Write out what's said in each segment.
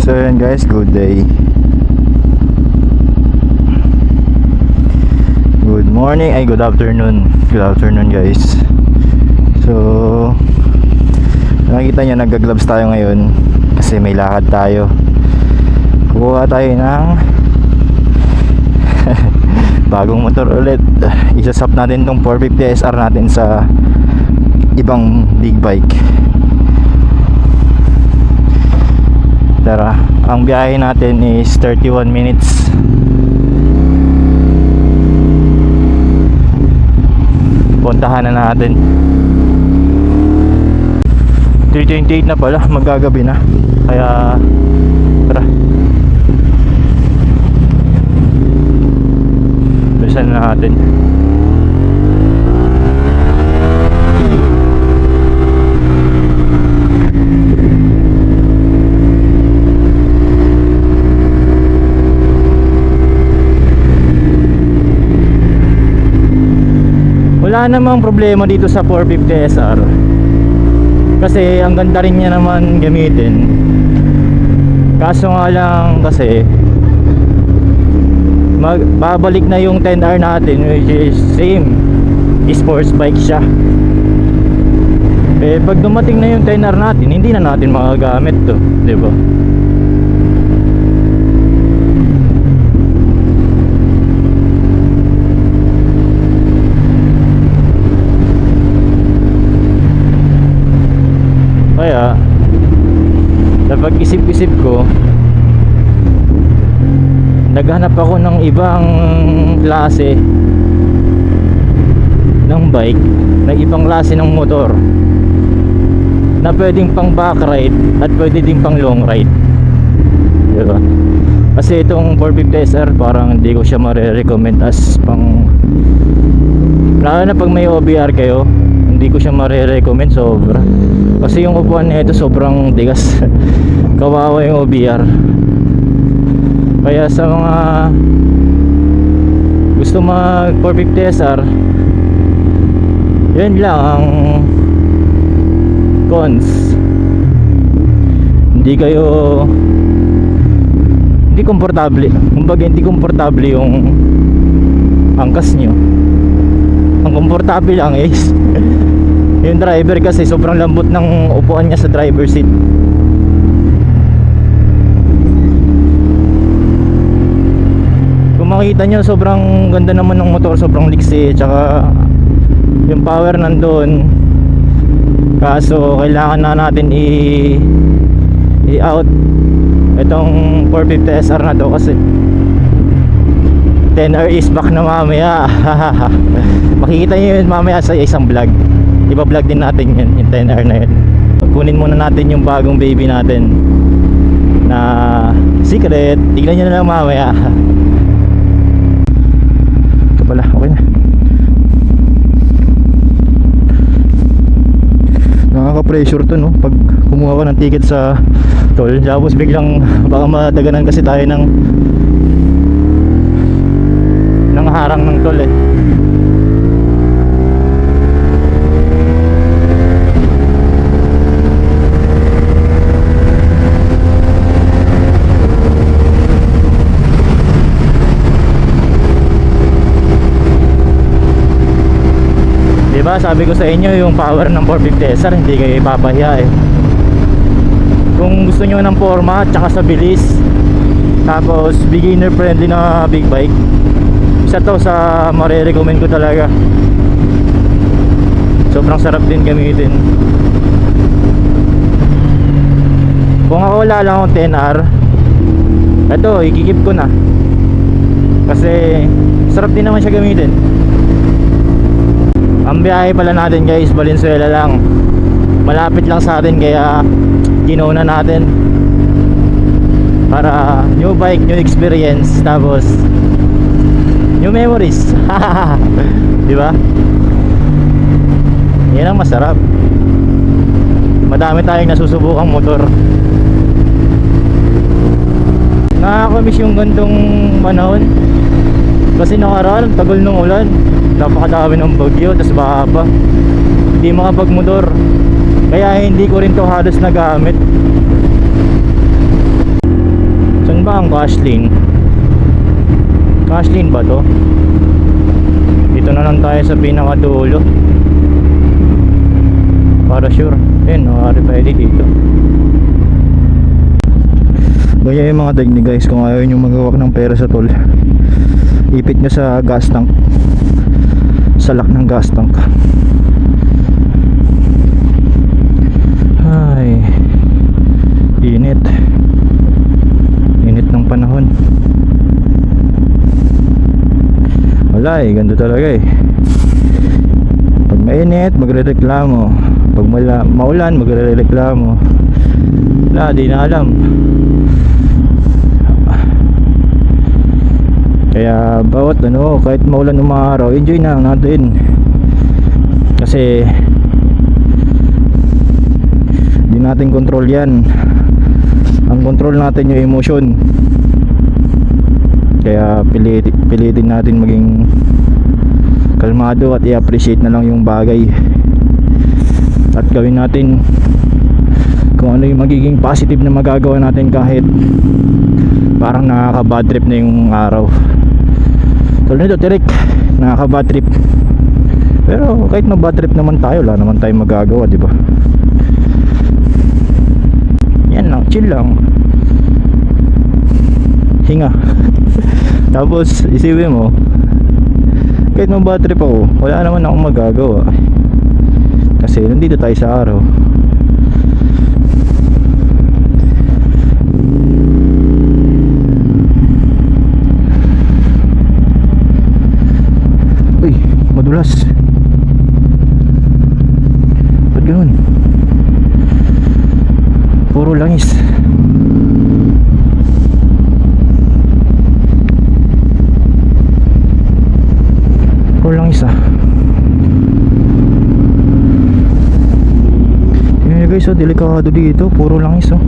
So yun guys, good day. Good morning, ay good afternoon. Good afternoon guys. So nakikita nyo, nagga-gloves tayo ngayon kasi may lakad tayo. Kukuha tayo ng bagong motor ulit. Isasap natin tong 450 SR natin sa ibang big bike. Tara, ang biyahe natin is 31 minutes. Puntahan na natin. 3:28 na pala, magagabi na. Kaya tara, bilisan na natin. Wala namang problema dito sa 450 SR kasi ang ganda rin niya naman gamitin. Kaso nga lang kasi babalik na yung 10R natin, which is same sports bike siya. Eh pag dumating na yung 10R natin, hindi na natin magagamit to, di ba? Kaya kapag isip-isip ko, naghanap ako ng ibang klase ng bike, ng ibang klase ng motor na pwedeng pang back ride at pwede din pang long ride, diba? Kasi itong 450 SR parang hindi ko siya mare-recommend as pang, lalo na pag may OBR kayo, hindi ko siya mare-recommend sobra. Kasi yung upuan nito sobrang tigas. Kawawa yung OBR. Kaya sa mga gusto mag 450 SR, yun lang ang cons. Hindi komportable. Kumbaga hindi komportable yung angkas nyo. Ang komportable lang is yung driver, kasi sobrang lambot ng upuan niya sa driver seat. Kung makita nyo, sobrang ganda naman ng motor, sobrang liksi, tsaka yung power nandun. Kaso kailangan na natin i-out itong 450 SR na to kasi 10R is back na mamaya. Makikita nyo yun mamaya sa isang vlog. Iba-vlog din natin yun, yung 10R na yun. Kunin muna natin yung bagong baby natin na secret. Tignan nyo na lang mamaya. Ito pala, okay na. Nakaka-pressure to, no? Pag kumuha ka ng ticket sa toll, tapos biglang baka madaganan kasi tayo ng harang ng toll eh. Diba sabi ko sa inyo, yung power ng 450 SR hindi kayo ipapahiya eh. Kung gusto nyo ng forma tsaka sa bilis, tapos beginner friendly na big bike, isa to sa mare-recommend ko talaga. Sobrang sarap din gamitin. Kung ako wala lang akong 10R, ito ikikip ko na kasi sarap din naman siya gamitin. Ang biyahe pala natin guys, Valenzuela lang, malapit lang sa atin, kaya ginuna natin para new bike, new experience, tapos new memories. Diba? Yan ang masarap. Madami tayong nasusubukang motor. Nakakamiss yung gantong panahon kasi nakaraan tagal ng ulan, napakadami ng bagyo, tas baha pa, hindi makapagmotor. Kaya hindi ko rin to halos nagamit. cash lane. Cash lane ba to? Dito na lang tayo sa pinakadulo para sure. Ayun, nakakari pwede dito. Gaya yung mga technique guys, kung ayaw nyo magawak ng pera sa toll, ipit nyo sa gas tank, sa lock ng gas tank. Ay, init ng panahon. Wala eh, ganda talaga eh. Pag mainit, magre-reklamo. Pag maulan, magre-reklamo. Wala, di na alam. Kaya bawat kahit maulan ng mga araw, enjoy na natin. Kasi di natin control yan. Ang control natin yung emotion. Kaya pilitin natin maging kalmado at i-appreciate na lang yung bagay. At gawin natin kung ano yung magiging positive na magagawa natin kahit parang nakaka-bad trip na yung araw. Tulad nito, Tirik, nakaka-bad trip. Pero kahit ma-bad trip naman tayo, wala naman tayong magagawa, di ba? Yan lang, chill lang. Hinga. Tapos isipin mo, kahit ma-bad trip ako, wala naman akong magagawa. Kasi nandito tayo sa araw. Uy, madulas. Ba't ganun? Puro langis. Puro langis ah. Yan guys, oh, delikado dito. Puro langis oh.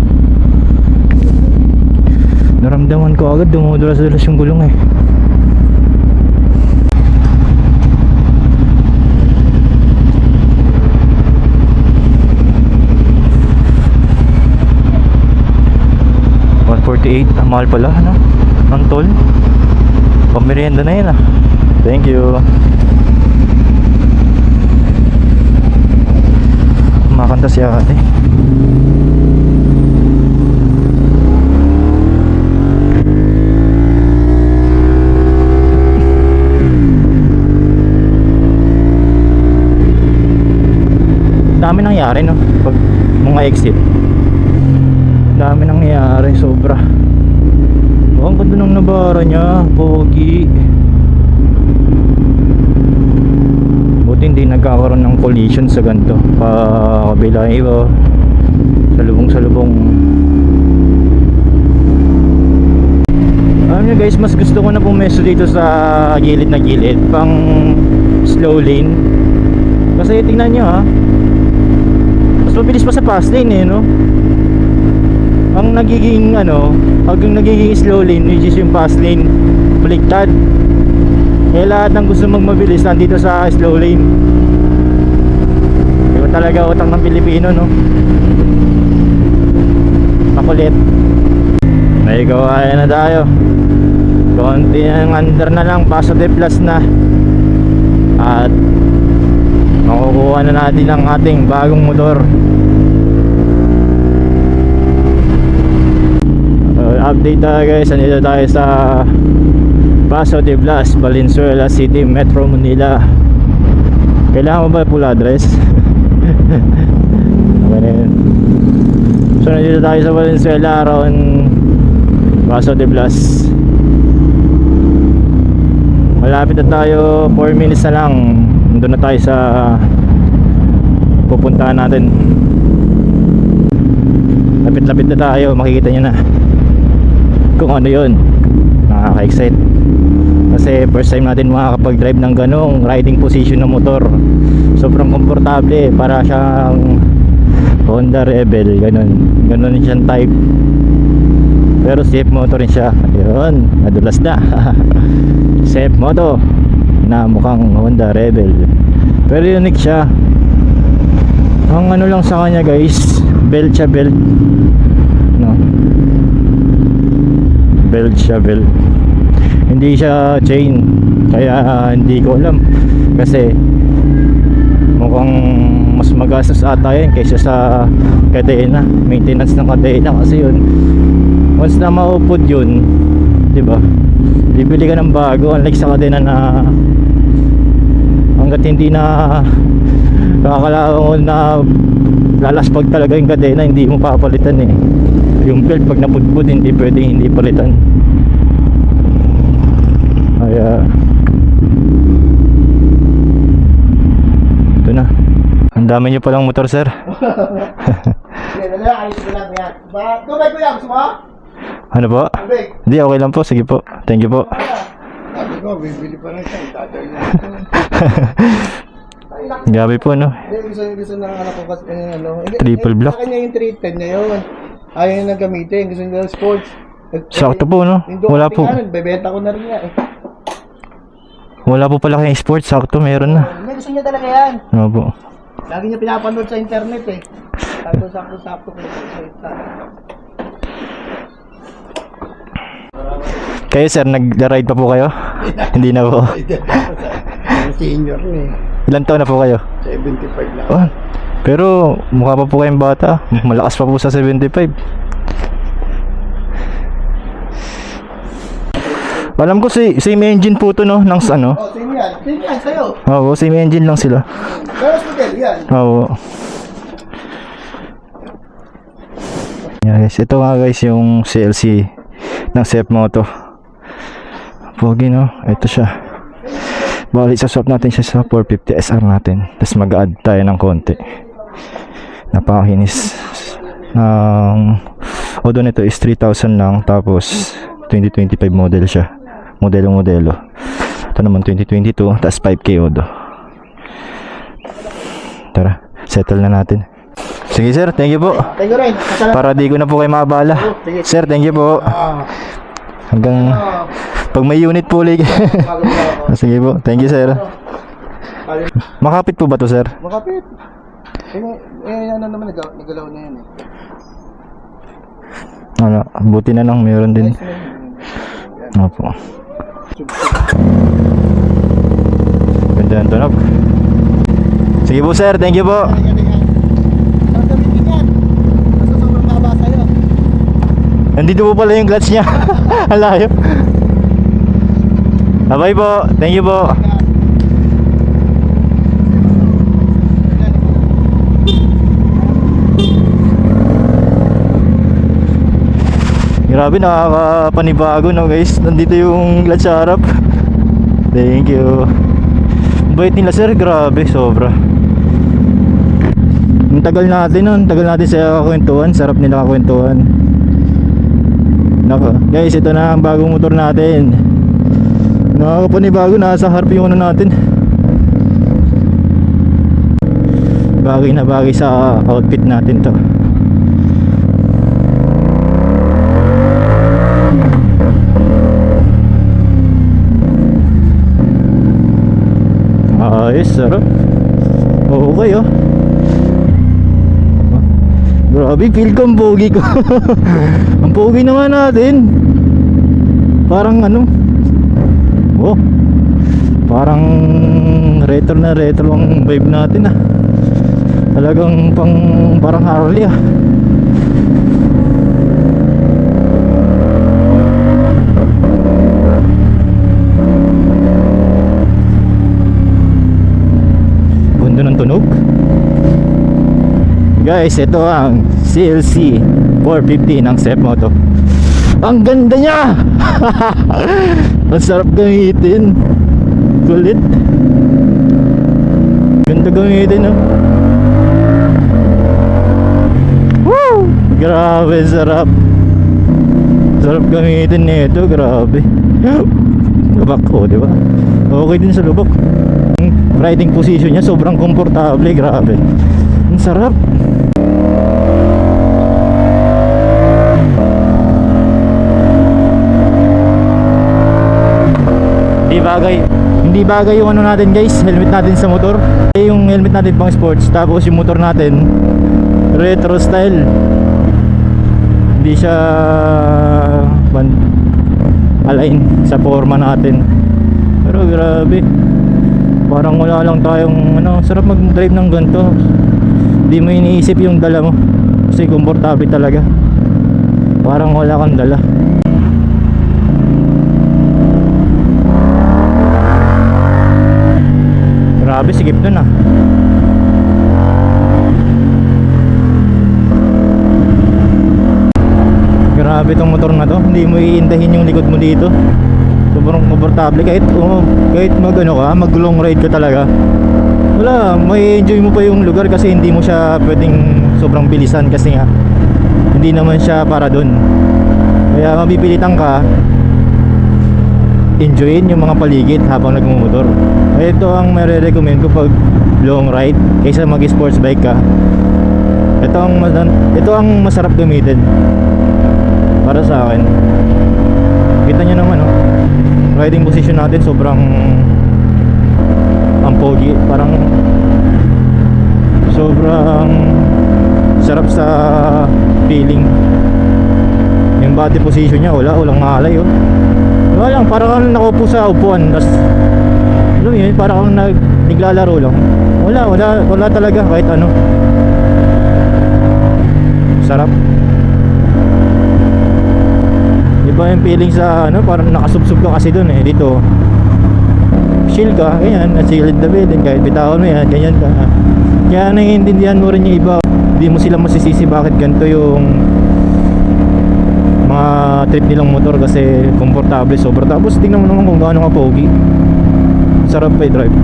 Naramdaman ko agad, dumudulas-dulas yung gulong eh. $148, mahal pala ano? Ang toll. Pamerienda na yun ah. Thank you. Kumakanta si ate. Dami nangyari no pag mga exit. Dami nangyari, sobra. Oh, ang ganda ng nabara niya, pogi. Buti hindi nagkakaroon ng collision sa ganito. Kabila iba, salubong. Alam nyo guys, mas gusto ko na pumesto dito sa gilid na gilid, pang slow lane. Kasi tingnan nyo ha, mas mabilis pa sa fast lane eh no. Ang nagiging slow lane, which is yung fast lane, baliktad. Kaya lahat ng gusto magmabilis nandito sa slow lane. Iba talaga utang ng Pilipino no. Makulit. Naigawain na tayo. Konti ng under na lang, positive plus na. At makukuha na natin ang ating bagong motor. Update tayo guys, nandito tayo sa Paso de Blas, Valenzuela City, Metro Manila. Kailangan mo ba full address? Okay na yun. So nandito tayo sa Valenzuela around Paso de Blas. Malapit na tayo, 4 minutes na lang. Nandun na tayo sa pupuntahan natin. Lapit-lapit na tayo, makikita nyo na kung ano yun. Nakaka-excite kasi first time natin makakapag-drive ng ganong riding position ng motor. Sobrang komportable, para siyang Honda Rebel, ganon siyang type. Pero safe motor rin siya. Yun, nadulas na. Safe moto na mukhang Honda Rebel, pero unique siya. Ang ano lang sa kanya guys, belt siya, belt no? belt siya, belt. Hindi siya chain. Kaya hindi ko alam. Kasi mukhang mas magastos ata yan kaysa sa kadena. Maintenance ng kadena kasi yun. Once na maupod yun, di ba? Bibili ka ng bago, unlike sa kadena na hanggat hindi na kakalaon na lalaspag talaga yung kadena, hindi mo papalitan eh. Yung belt pag napudpud, hindi pwedeng hindi palitan. Kaya ito na. Ang dami nyo palang motor, sir. Tubig ko yan, gusto mo? Ano po? Tubig. Hindi, okay lang po. Sige po. Thank you po. Sabi ko, bibili pa rin siya. Tatay na. Gabi po, no? Gusto na anak ko kasi ano. Triple block. Sa kanya yung 310 niya yun. Ayaw niya na gamitin. Gusto niya sports. Sakto po, no? Wala po. Bebenta ko na rin niya eh. Wala po pala kayong sports. Sakto, meron na. May gusto niya talaga yan. Ano po? Lagi niya pinapanood sa internet eh. Sakto ko sa Kayo, sir, nag-ride pa po kayo? Hindi na po. Senior na eh. Ilan taon na po kayo? 75 lang. Oh, pero mukha pa po kayong bata. Malakas pa po sa 75. Alam ko same engine po to, no? Ng ano? Oh, same yan. Same yan sa'yo. Oo, same engine lang sila. Pero model yan. Oo. Yeah, guys, ito nga guys yung CLC ng Sep Moto. Pogi, no? Ito siya. Bali, swap natin siya sa 450 SR natin. Tapos mag-add tayo ng konti. Napakakinis. Odo nito is 3,000 lang. Tapos 2025 model siya. Modelo. Ito naman 2022. Tapos 5K odo. Tara, settle na natin. Sige sir, thank you po. Thank you rin. Para di ko na po kayo maabala. Sir, thank you po. Hanggang pag may unit po ulit. Sige po, thank you sir. Makapit po ba to sir? Makapit. Ano naman, nagalaw na yan eh. Ano, buti na lang meron din. Opo. Ganda ng tunog. Sige po sir, thank you po. Nandito po pala yung clutch niya. Ang layo. Bye po. Thank you po. Grabe, nakakapanibago, no guys. Nandito yung clutch sa harap. Thank you. Bait nila sir. Grabe, sobra. Ang tagal natin, no? Ang tagal natin sa kakwentuhan. Sarap nila kakwentuhan. Nako, guys, ito na ang bagong motor natin. Nakakapanibago, nasa harap yung ano natin. Bagay na bagay sa outfit natin to. Ayos, sarap. Okay, oh. Grabe, feel ko ang pogi ko. Ang pogi naman natin. Parang ano, oh, parang retro na retro ang vibe natin ah. Talagang parang Harley ah. Ganda ng tunog. Guys, ito ang CLC 450 ng Sep Moto. Ang ganda niya. Ang sarap gamitin. Kulit. Ganda gamitin, no? Woo! Grabe, sarap. Sarap gamitin nito, grabe. Lubak ko, di ba? Okay din sa lubak. Riding position niya sobrang komportable, grabe. Ang sarap. Hindi bagay yung ano natin guys, helmet natin sa motor. Yung helmet natin pang sports, tapos yung motor natin retro style. Hindi siya naka-align sa forma natin. Pero grabe, parang wala lang tayong sarap mag-drive ng ganito. Hindi mo iniisip yung dala mo kasi komportable talaga, parang wala kang dala. Grabe, sigip dun ah. Grabe tong motor na to, hindi mo iindahin yung likod mo dito. Sobrang komportable kahit mag long ride ka talaga. Wala, may enjoy mo pa yung lugar kasi hindi mo siya pwedeng sobrang bilisan kasi nga hindi naman siya para dun. Kaya mapipilitan ka enjoyin yung mga paligid habang nagmumotor. Ito ang may-recommend ko pag long ride kaysa mag-sports bike ka. Ito ang masarap gamitin para sa akin. Kita nyo naman riding position natin sobrang ang pogi, parang sobrang sarap sa feeling. Yung body position niya walang ngalay wala lang, parang kang nakaupo sa upuan tas alam mo yun, parang kang naglalaro lang. Wala talaga kahit ano. Sarap. Iba yung feeling sa parang nakasubsob ka kasi dun dito chill ka, ganyan, nasilid na bilin kahit bitawan mo yan, ganyan ka. Kaya naiintindihan mo rin yung iba, hindi mo sila masisisi bakit ganito yung mga trip nilang motor kasi komportable sobra. Tapos tingnan mo naman kung gaano ka pogi, sarap pa i-drive.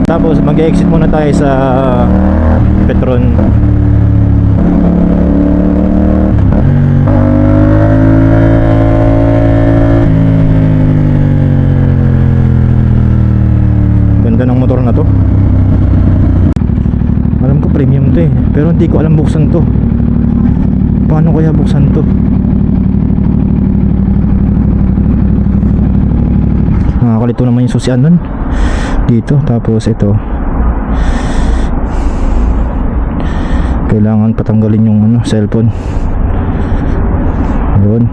Tapos mag-exit muna tayo sa Petron. Ganda ng motor na to. Alam ko premium to pero hindi ko alam buksan to. Paano kaya buksan to? Nakakalito naman yung susian nun dito. Tapos ito, kailangan patanggalin yung cellphone. Yun.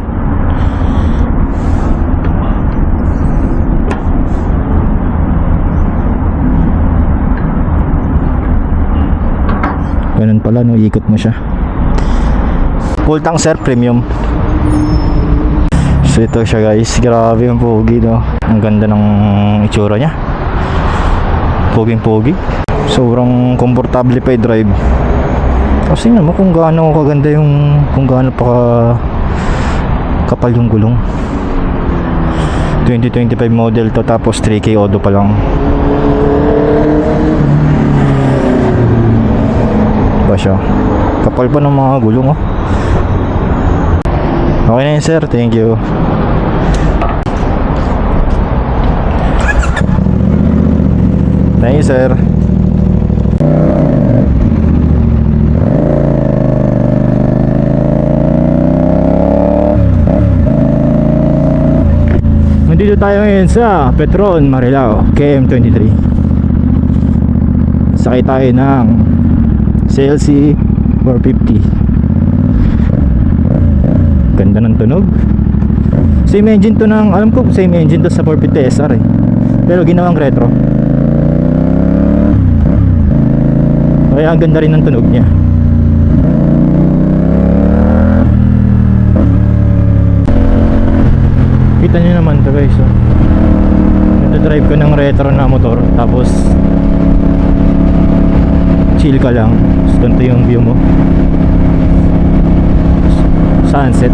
Ganun pala ikot mo siya. Full tank sir, premium. So ito siya guys, grabe yung pogi ang ganda ng itsura niya, poging pogi, sobrang komportable pa i-drive. Kasi naman kung gaano kaganda kung gaano pa kapal yung gulong. 2025 model to, tapos 3K auto pa lang. Ba siya, kapal pa ng mga gulong Okay na yun sir, thank you. Thank you sir. Nandito tayo ngayon sa Petron, Marilao, KM23. Sakay tayo ng CLC 450. Ganda ng tunog. Same engine to alam ko same engine to sa 450 SR pero ginawang retro. Kaya ang ganda rin ng tunog niya. Kita nyo naman to guys drive ka ng retro na motor tapos chill ka lang. Ganito yung view mo, sunset.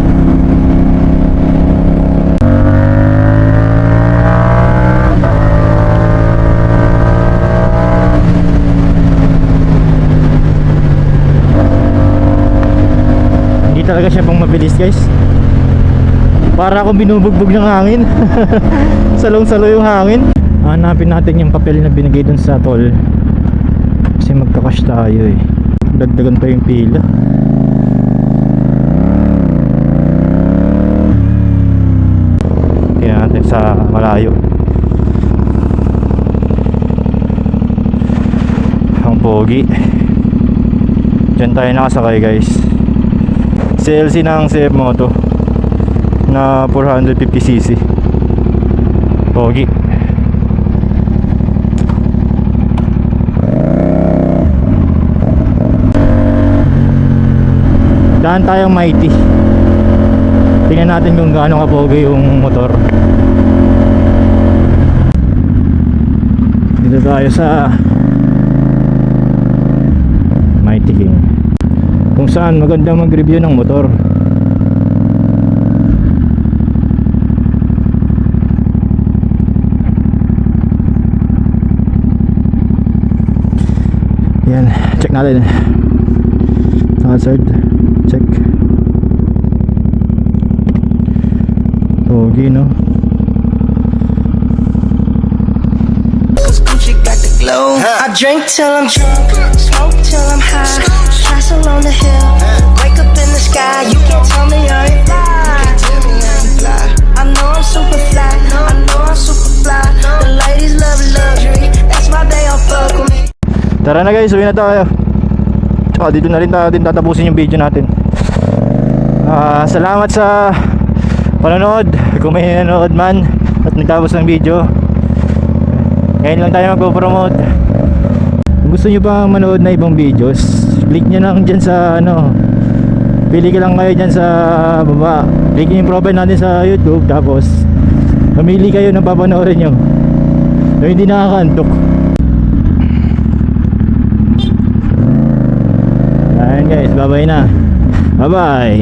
Hindi talaga siya pang mabilis guys, para akong binubugbog ng hangin. Salong-salo yung hangin. Hanapin natin yung papel na binigay dun sa toll kasi magkakash tayo dagdagan pa yung pila. Tingnan natin sa malayo. Ang pogi. Diyan tayo nakasakay guys. CLC ng CF Moto. na 450cc. Pogi. Daan tayong Mighty. Tingnan natin kung gaano kapogi yung motor. Dito tayo sa Mighty King, kung saan maganda mag-review ng motor. Yan, check natin. Hazard, check. Pogi, no? Gucci got the glow. I drink till I'm drunk, smoke till I'm high. Castle on the hill, wake up in the sky. You can't tell me I ain't fly. I know I'm super fly. I know I'm super fly. The ladies love luxury. That's why they all fuck with me. Tara na guys, uwi na tayo. Tsaka dito na rin natin tatapusin yung video natin. Salamat sa panonood. Kung may nanonood man at nagtapos ng video, ngayon lang tayo magpo-promote. Kung gusto nyo pa manood na ibang videos, click nyo lang dyan sa pili ka lang kayo dyan sa baba. Click nyo yung profile natin sa YouTube, tapos mamili kayo ng papanoorin nyo so hindi nakakantok. Ayan guys, bye bye na. Bye bye.